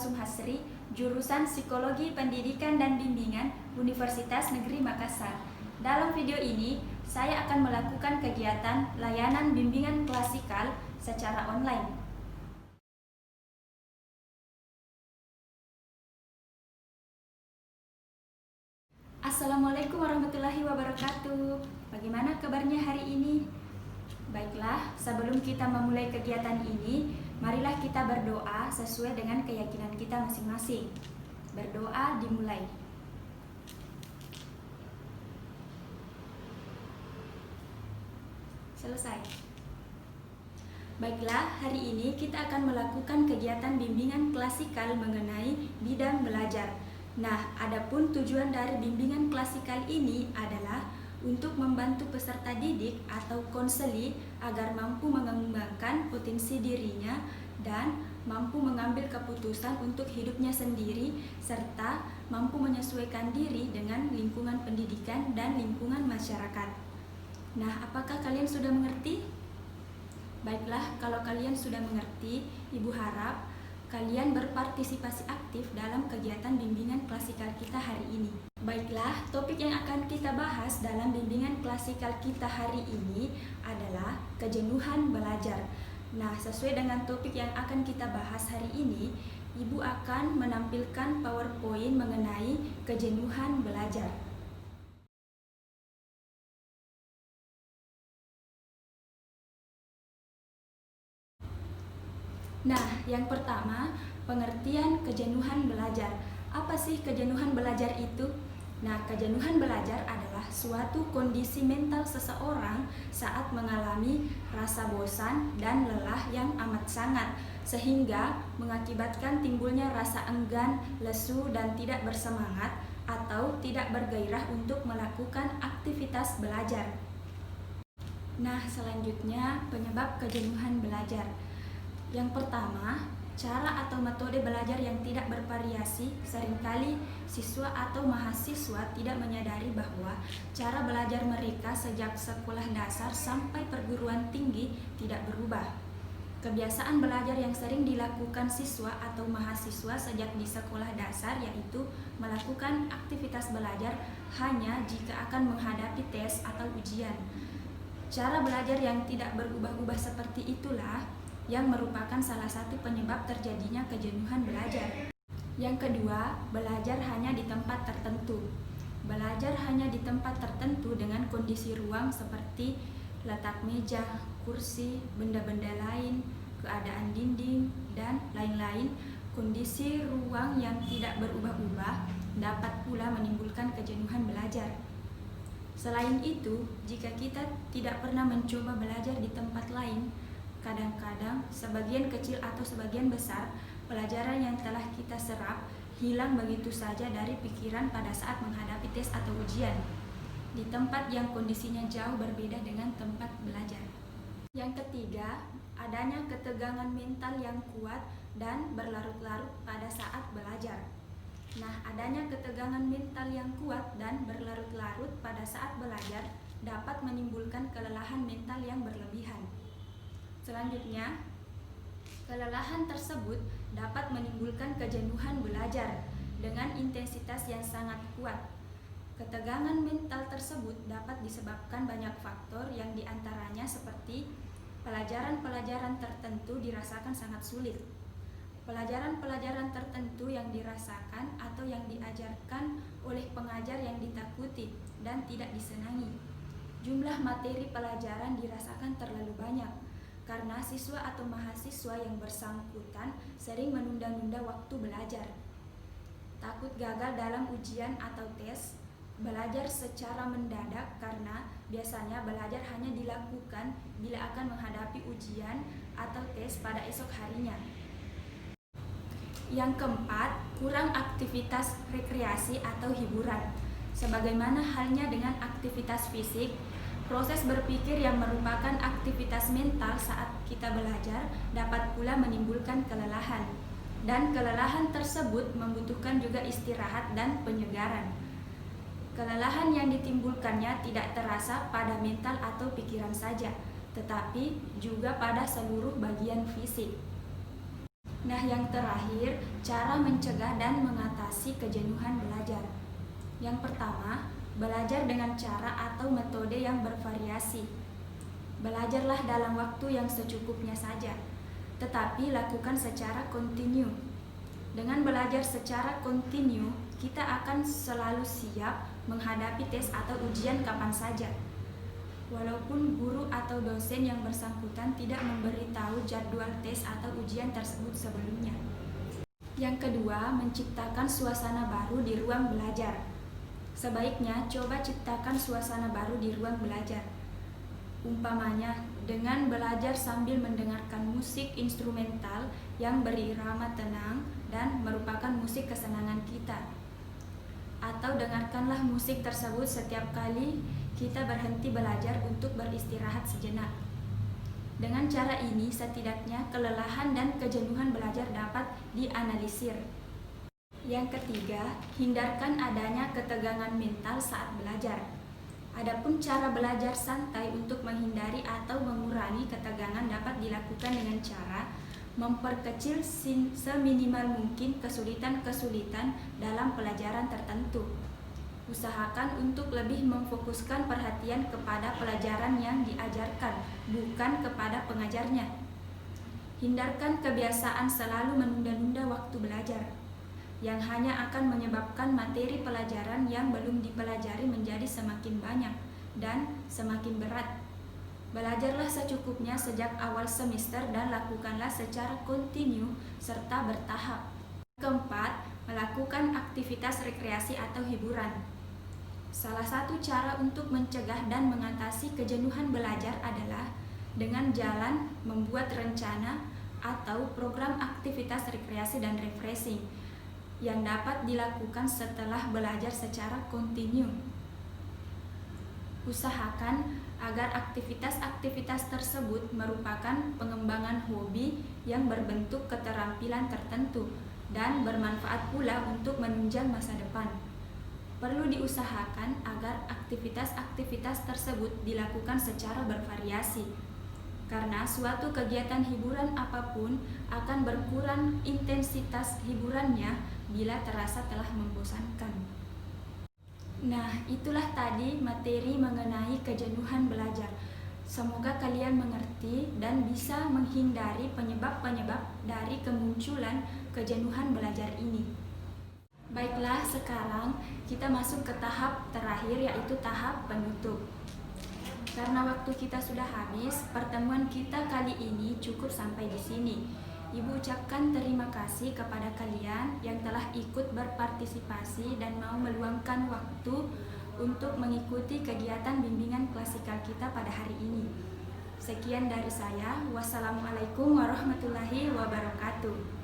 Sumhasri, jurusan Psikologi Pendidikan dan Bimbingan Universitas Negeri Makassar. Dalam video ini, saya akan melakukan kegiatan layanan bimbingan klasikal secara online. Assalamualaikum warahmatullahi wabarakatuh. Bagaimana kabarnya hari ini? Baiklah, sebelum kita memulai kegiatan ini, marilah kita berdoa sesuai dengan keyakinan kita masing-masing. Berdoa dimulai. Selesai. Baiklah, hari ini kita akan melakukan kegiatan bimbingan klasikal mengenai bidang belajar. Nah, adapun tujuan dari bimbingan klasikal ini adalah untuk membantu peserta didik atau konseli agar mampu mengembangkan potensi dirinya dan mampu mengambil keputusan untuk hidupnya sendiri serta mampu menyesuaikan diri dengan lingkungan pendidikan dan lingkungan masyarakat. Nah, apakah kalian sudah mengerti? Baiklah, kalau kalian sudah mengerti, Ibu harap kalian berpartisipasi aktif dalam kegiatan bimbingan klasikal kita hari ini. Baiklah, topik yang akan kita bahas dalam bimbingan klasikal kita hari ini adalah kejenuhan belajar. Nah, sesuai dengan topik yang akan kita bahas hari ini, Ibu akan menampilkan PowerPoint mengenai kejenuhan belajar. Nah, yang pertama, pengertian kejenuhan belajar. Apa sih kejenuhan belajar itu? Nah, kejenuhan belajar adalah suatu kondisi mental seseorang saat mengalami rasa bosan dan lelah yang amat sangat, sehingga mengakibatkan timbulnya rasa enggan, lesu, dan tidak bersemangat atau tidak bergairah untuk melakukan aktivitas belajar. Nah, selanjutnya penyebab kejenuhan belajar. Yang pertama, cara atau metode belajar yang tidak bervariasi. Seringkali siswa atau mahasiswa tidak menyadari bahwa cara belajar mereka sejak sekolah dasar sampai perguruan tinggi tidak berubah. Kebiasaan belajar yang sering dilakukan siswa atau mahasiswa sejak di sekolah dasar yaitu melakukan aktivitas belajar hanya jika akan menghadapi tes atau ujian. Cara belajar yang tidak berubah-ubah seperti itulah yang merupakan salah satu penyebab terjadinya kejenuhan belajar. Yang kedua, belajar hanya di tempat tertentu. Belajar hanya di tempat tertentu dengan kondisi ruang seperti letak meja, kursi, benda-benda lain, keadaan dinding, dan lain-lain. Kondisi ruang yang tidak berubah-ubah dapat pula menimbulkan kejenuhan belajar. Selain itu, jika kita tidak pernah mencoba belajar di tempat lain, kadang-kadang sebagian kecil atau sebagian besar pelajaran yang telah kita serap hilang begitu saja dari pikiran pada saat menghadapi tes atau ujian di tempat yang kondisinya jauh berbeda dengan tempat belajar. Yang ketiga, adanya ketegangan mental yang kuat dan berlarut-larut pada saat belajar. Nah, adanya ketegangan mental yang kuat dan berlarut-larut pada saat belajar dapat menimbulkan kelelahan mental yang berlebihan. Selanjutnya, kelelahan tersebut dapat menimbulkan kejenuhan belajar dengan intensitas yang sangat kuat. Ketegangan mental tersebut dapat disebabkan banyak faktor yang diantaranya seperti pelajaran-pelajaran tertentu dirasakan sangat sulit, pelajaran-pelajaran tertentu yang dirasakan atau yang diajarkan oleh pengajar yang ditakuti dan tidak disenangi. Jumlah materi pelajaran dirasakan terlalu banyak, karena siswa atau mahasiswa yang bersangkutan sering menunda-nunda waktu belajar. Takut gagal dalam ujian atau tes, belajar secara mendadak karena biasanya belajar hanya dilakukan bila akan menghadapi ujian atau tes pada esok harinya. Yang keempat, kurang aktivitas rekreasi atau hiburan. Sebagaimana halnya dengan aktivitas fisik, proses berpikir yang merupakan aktivitas mental saat kita belajar dapat pula menimbulkan kelelahan. Dan kelelahan tersebut membutuhkan juga istirahat dan penyegaran. Kelelahan yang ditimbulkannya tidak terasa pada mental atau pikiran saja, tetapi juga pada seluruh bagian fisik. Nah, yang terakhir, cara mencegah dan mengatasi kejenuhan belajar. Yang pertama, belajar dengan cara atau metode yang bervariasi. Belajarlah dalam waktu yang secukupnya saja, tetapi lakukan secara kontinu. Dengan belajar secara kontinu, kita akan selalu siap menghadapi tes atau ujian kapan saja. Walaupun guru atau dosen yang bersangkutan tidak memberitahu jadwal tes atau ujian tersebut sebelumnya. Yang kedua, menciptakan suasana baru di ruang belajar. Sebaiknya coba ciptakan suasana baru di ruang belajar. Umpamanya, dengan belajar sambil mendengarkan musik instrumental yang berirama tenang dan merupakan musik kesenangan kita. Atau dengarkanlah musik tersebut setiap kali kita berhenti belajar untuk beristirahat sejenak. Dengan cara ini, setidaknya kelelahan dan kejenuhan belajar dapat dianalisir. Yang ketiga, hindarkan adanya ketegangan mental saat belajar. Adapun cara belajar santai untuk menghindari atau mengurangi ketegangan dapat dilakukan dengan cara memperkecil seminimal mungkin kesulitan-kesulitan dalam pelajaran tertentu. Usahakan untuk lebih memfokuskan perhatian kepada pelajaran yang diajarkan, bukan kepada pengajarnya. Hindarkan kebiasaan selalu menunda-nunda waktu belajar, yang hanya akan menyebabkan materi pelajaran yang belum dipelajari menjadi semakin banyak dan semakin berat. Belajarlah secukupnya sejak awal semester dan lakukanlah secara kontinu serta bertahap. Keempat, melakukan aktivitas rekreasi atau hiburan. Salah satu cara untuk mencegah dan mengatasi kejenuhan belajar adalah dengan jalan membuat rencana atau program aktivitas rekreasi dan refreshing yang dapat dilakukan setelah belajar secara kontinu. Usahakan agar aktivitas-aktivitas tersebut merupakan pengembangan hobi yang berbentuk keterampilan tertentu dan bermanfaat pula untuk menunjang masa depan. Perlu diusahakan agar aktivitas-aktivitas tersebut dilakukan secara bervariasi, karena suatu kegiatan hiburan apapun akan berkurang intensitas hiburannya bila terasa telah membosankan. Nah, itulah tadi materi mengenai kejenuhan belajar. Semoga kalian mengerti dan bisa menghindari penyebab-penyebab dari kemunculan kejenuhan belajar ini. Baiklah, sekarang kita masuk ke tahap terakhir, yaitu tahap penutup. Karena waktu kita sudah habis, pertemuan kita kali ini cukup sampai di sini. Ibu ucapkan terima kasih kepada kalian yang telah ikut berpartisipasi dan mau meluangkan waktu untuk mengikuti kegiatan bimbingan klasikal kita pada hari ini. Sekian dari saya. Wassalamualaikum warahmatullahi wabarakatuh.